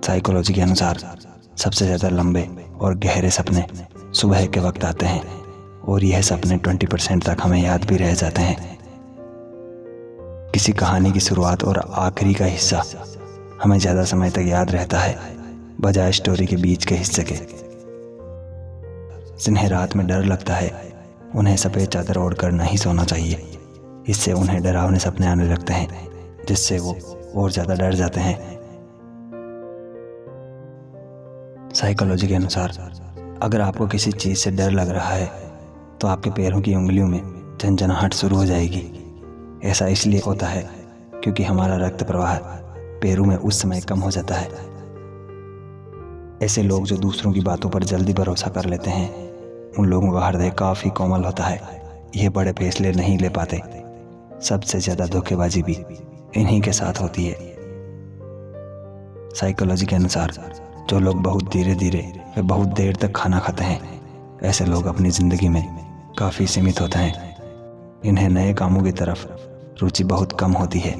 Psychology के अनुसार सबसे ज़्यादा लंबे और गहरे सपने सुबह के वक्त आते हैं और यह सपने 20% तक हमें याद भी रह जाते हैं। किसी कहानी की शुरुआत और आखिरी का हिस्सा हमें ज़्यादा समय तक याद रहता है बजाय स्टोरी के बीच के हिस्से के। जिन्हें रात में डर लगता है उन्हें सफ़ेद चादर ओढ़कर नहीं सोना चाहिए। इससे उन्हें डरावने सपने आने लगते हैं जिससे वो और ज़्यादा डर जाते हैं। साइकोलॉजी के अनुसार अगर आपको किसी चीज़ से डर लग रहा है तो आपके पैरों की उंगलियों में झंझनाहट शुरू हो जाएगी। ऐसा इसलिए होता है क्योंकि हमारा रक्त प्रवाह पैरों में उस समय कम हो जाता है। ऐसे लोग जो दूसरों की बातों पर जल्दी भरोसा कर लेते हैं उन लोगों का हृदय काफ़ी कोमल होता है। यह बड़े फैसले नहीं ले पाते। सबसे ज़्यादा धोखेबाजी भी इन्हीं के साथ होती है। साइकोलॉजी के अनुसार जो लोग बहुत धीरे धीरे व बहुत देर तक खाना खाते हैं ऐसे लोग अपनी ज़िंदगी में काफ़ी सीमित होते हैं। इन्हें नए कामों की तरफ रुचि बहुत कम होती है।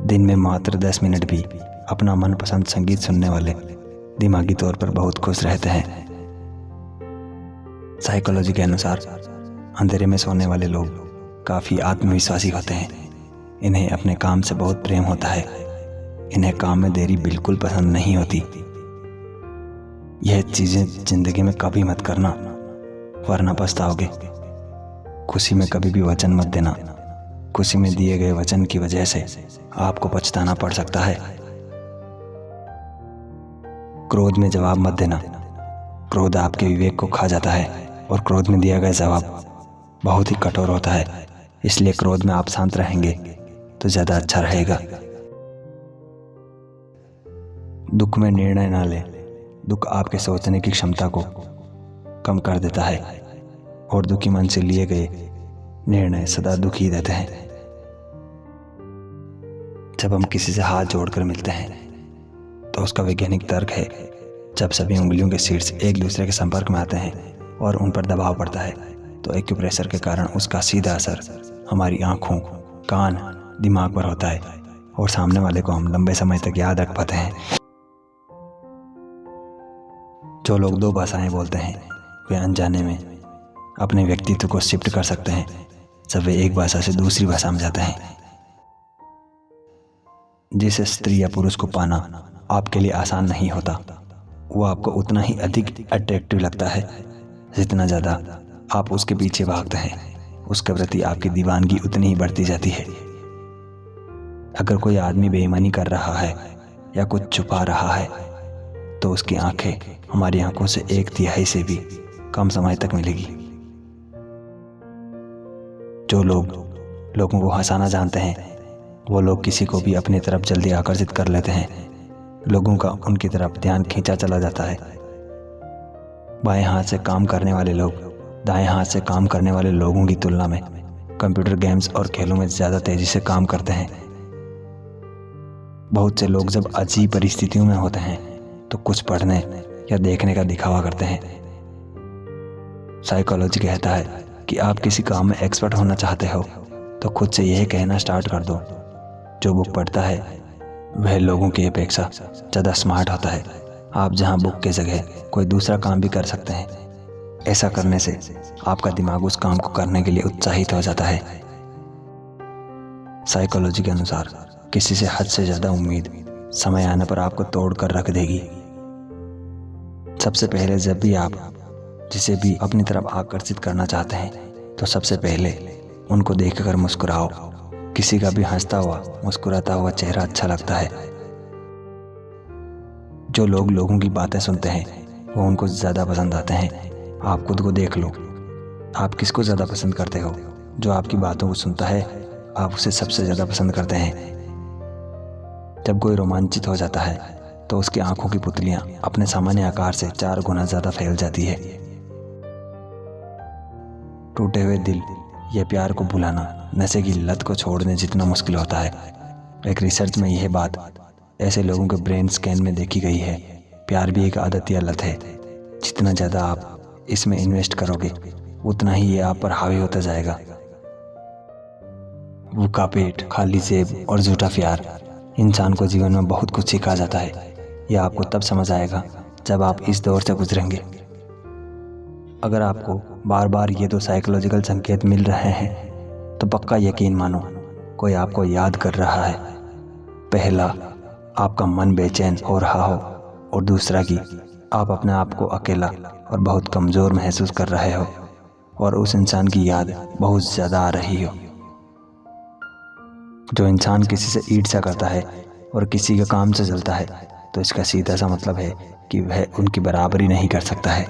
दिन में मात्र 10 मिनट भी अपना मनपसंद संगीत सुनने वाले दिमागी तौर पर बहुत खुश रहते हैं। साइकोलॉजी के अनुसार अंधेरे में सोने वाले लोग काफ़ी आत्मविश्वासी होते हैं। इन्हें अपने काम से बहुत प्रेम होता है। इन्हें काम में देरी बिल्कुल पसंद नहीं होती। यह चीज़ें ज़िंदगी में कभी मत करना वरना पछताओगे। खुशी में कभी भी वचन मत देना। खुशी में दिए गए वचन की वजह से आपको पछताना पड़ सकता है। क्रोध में जवाब मत देना। क्रोध आपके विवेक को खा जाता है और क्रोध में दिया गया जवाब बहुत ही कठोर होता है। इसलिए क्रोध में आप शांत रहेंगे तो ज़्यादा अच्छा रहेगा। दुख में निर्णय ना लें। दुख आपके सोचने की क्षमता को कम कर देता है और दुखी मन से लिए गए निर्णय सदा दुखी देते हैं। जब हम किसी से हाथ जोड़कर मिलते हैं तो उसका वैज्ञानिक तर्क है जब सभी उंगलियों के शीर्ष एक दूसरे के संपर्क में आते हैं और उन पर दबाव पड़ता है तो एक्यूप्रेशर के कारण उसका सीधा असर हमारी आँखों, कान, दिमाग पर होता है और सामने वाले को हम लंबे समय तक याद रख पाते हैं। जो लोग 2 भाषाएं बोलते हैं वे अनजाने में अपने व्यक्तित्व को शिफ्ट कर सकते हैं जब वे एक भाषा से दूसरी भाषा में जाते हैं। जिस स्त्री या पुरुष को पाना आपके लिए आसान नहीं होता वो आपको उतना ही अधिक अट्रैक्टिव लगता है जितना ज़्यादा आप उसके पीछे भागते हैं। उसके प्रति आपकी दीवानगी उतनी ही बढ़ती जाती है। अगर कोई आदमी बेईमानी कर रहा है या कुछ छुपा रहा है तो उसकी आंखें हमारी आंखों से 1/3 से भी कम समय तक मिलेगी। जो लोग लोगों को हंसाना जानते हैं वो लोग किसी को भी अपनी तरफ जल्दी आकर्षित कर लेते हैं। लोगों का उनकी तरफ ध्यान खींचा चला जाता है। बाएं हाथ से काम करने वाले लोग दाएं हाथ से काम करने वाले लोगों की तुलना में कंप्यूटर गेम्स और खेलों में ज़्यादा तेज़ी से काम करते हैं। बहुत से लोग जब अजीब परिस्थितियों में होते हैं तो कुछ पढ़ने या देखने का दिखावा करते हैं। साइकोलॉजी कहता है कि आप किसी काम में एक्सपर्ट होना चाहते हो तो खुद से यह कहना स्टार्ट कर दो, जो बुक पढ़ता है वह लोगों की अपेक्षा ज़्यादा स्मार्ट होता है। आप जहां बुक के जगह कोई दूसरा काम भी कर सकते हैं। ऐसा करने से आपका दिमाग उस काम को करने के लिए उत्साहित हो जाता है। साइकोलॉजी के अनुसार किसी से हद से ज़्यादा उम्मीद समय आने पर आपको तोड़ कर रख देगी। सबसे पहले जब भी आप जिसे भी अपनी तरफ आकर्षित करना चाहते हैं तो सबसे पहले उनको देखकर मुस्कुराओ। किसी का भी हंसता हुआ मुस्कुराता हुआ चेहरा अच्छा लगता है। जो लोग लोगों की बातें सुनते हैं वो उनको ज़्यादा पसंद आते हैं। आप खुद को देख लो, आप किसको ज़्यादा पसंद करते हो? जो आपकी बातों को सुनता है आप उसे सबसे ज़्यादा पसंद करते हैं। जब कोई रोमांचित हो जाता है तो उसकी आंखों की पुतलियां अपने सामान्य आकार से 4 गुना ज़्यादा फैल जाती है। टूटे हुए दिल या प्यार को भुलाना नशे की लत को छोड़ने जितना मुश्किल होता है। एक रिसर्च में यह बात ऐसे लोगों के ब्रेन स्कैन में देखी गई है। प्यार भी एक आदत या लत है। जितना ज़्यादा आप इसमें इन्वेस्ट करोगे उतना ही ये आप पर हावी होता जाएगा। भूखा पेट, खाली जेब और झूठा प्यार इंसान को जीवन में बहुत कुछ सीखा जाता है। यह आपको तब समझ आएगा जब आप इस दौर से गुजरेंगे। अगर आपको बार बार ये दो साइकोलॉजिकल संकेत मिल रहे हैं तो पक्का यकीन मानो, कोई आपको याद कर रहा है। पहला, आपका मन बेचैन हो रहा हो, और दूसरा कि आप अपने आप को अकेला और बहुत कमज़ोर महसूस कर रहे हो और उस इंसान की याद बहुत ज़्यादा आ रही हो। जो इंसान किसी से ईर्ष्या करता है और किसी के काम से जलता है तो इसका सीधा सा मतलब है कि वह उनकी बराबरी नहीं कर सकता है।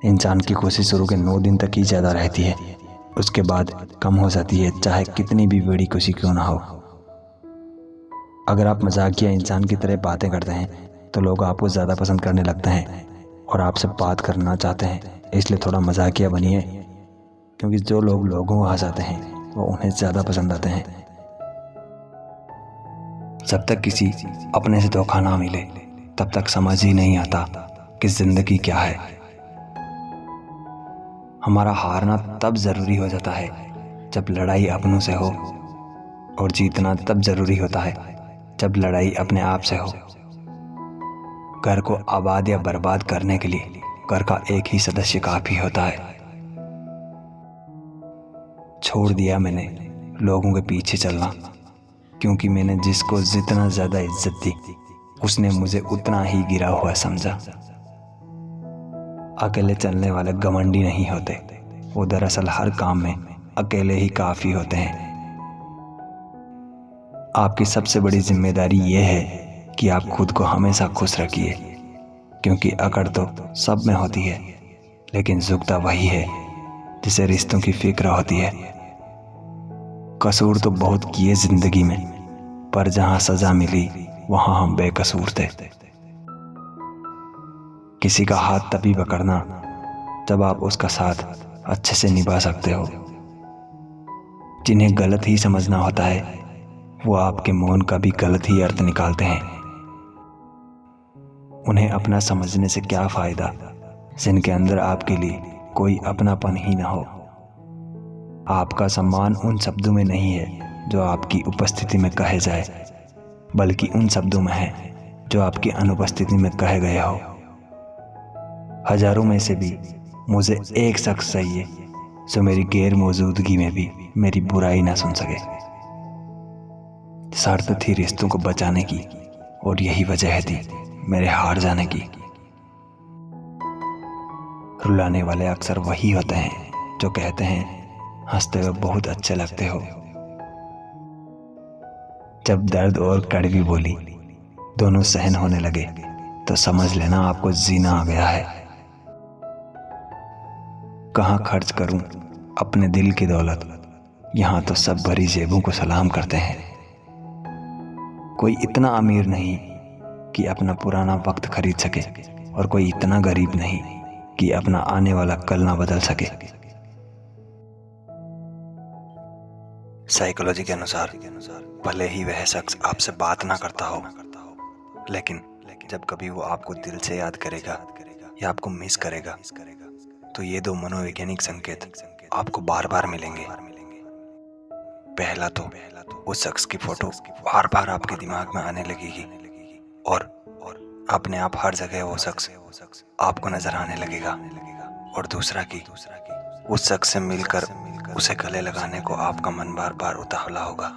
इंसान की कोशिश शुरू के 9 दिन तक ही ज़्यादा रहती है, उसके बाद कम हो जाती है, चाहे कितनी भी बड़ी खुशी क्यों ना हो। अगर आप मजाकिया इंसान की तरह बातें करते हैं तो लोग आपको ज़्यादा पसंद करने लगते हैं और आपसे बात करना चाहते हैं, इसलिए थोड़ा मजाकिया बनिए, क्योंकि जो लोग लोगों को हंसाते हैं वो उन्हें ज़्यादा पसंद आते हैं। जब तक किसी अपने से धोखा ना मिले तब तक समझ ही नहीं आता कि जिंदगी क्या है। हमारा हारना तब ज़रूरी हो जाता है जब लड़ाई अपनों से हो, और जीतना तब ज़रूरी होता है जब लड़ाई अपने आप से हो। घर को आबाद या बर्बाद करने के लिए घर का एक ही सदस्य काफ़ी होता है। छोड़ दिया मैंने लोगों के पीछे चलना, क्योंकि मैंने जिसको जितना ज़्यादा इज्जत दी उसने मुझे उतना ही गिरा हुआ समझा। अकेले चलने वाले घमंडी नहीं होते, वो दरअसल हर काम में अकेले ही काफ़ी होते हैं। आपकी सबसे बड़ी जिम्मेदारी ये है कि आप खुद को हमेशा खुश रखिए, क्योंकि अकड़ तो सब में होती है, लेकिन झुकता वही है जिसे रिश्तों की फिक्र होती है। कसूर तो बहुत किए जिंदगी में, पर जहां सजा मिली वहां हम बेकसूर थे। किसी का हाथ तभी पकड़ना जब आप उसका साथ अच्छे से निभा सकते हो। जिन्हें गलत ही समझना होता है वो आपके मौन का भी गलत ही अर्थ निकालते हैं। उन्हें अपना समझने से क्या फ़ायदा जिनके अंदर आपके लिए कोई अपनापन ही ना हो। आपका सम्मान उन शब्दों में नहीं है जो आपकी उपस्थिति में कहे जाए, बल्कि उन शब्दों में है जो आपकी अनुपस्थिति में कहे गए हो। हजारों में से भी मुझे एक शख्स चाहिए जो मेरी गैर मौजूदगी में भी मेरी बुराई ना सुन सके। शर्त थी रिश्तों को बचाने की, और यही वजह थी मेरे हार जाने की। रुलाने वाले अक्सर वही होते हैं जो कहते हैं हंसते हुए बहुत अच्छे लगते हो। जब दर्द और कड़वी बोली दोनों सहन होने लगे तो समझ लेना आपको जीना आ गया है। कहाँ खर्च करूं अपने दिल की दौलत, यहाँ तो सब भरी जेबों को सलाम करते हैं। कोई इतना अमीर नहीं कि अपना पुराना वक्त खरीद सके, और कोई इतना गरीब नहीं कि अपना आने वाला कल ना बदल सके। साइकोलॉजी के अनुसार भले ही वह शख्स आपसे बात ना करता हो, लेकिन जब कभी वो आपको दिल से याद करेगा या आपको मिस करेगा तो ये दो मनोवैज्ञानिक संकेत आपको बार बार मिलेंगे। पहला तो उस शख्स की फोटो बार बार आपके दिमाग में आने लगेगी, और अपने आप हर जगह वो शख्स आपको नजर आने लगेगा। और दूसरा कि उस शख्स से मिलकर उसे गले लगाने को आपका मन बार बार उतावला होगा।